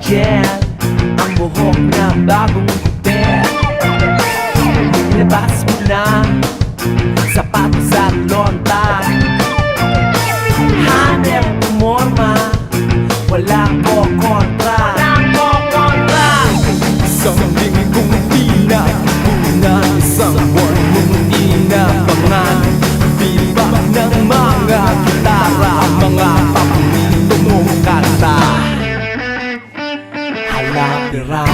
gel, ang buhok na bagong gupit. Ilabas mo na sapatos at lonta. Hanep umorma, walang ko kontra. Isang linggong pinakunan, isang buwan mong inabangan. Feedback ng mga gitara, mga paborito mong kanta. Halapira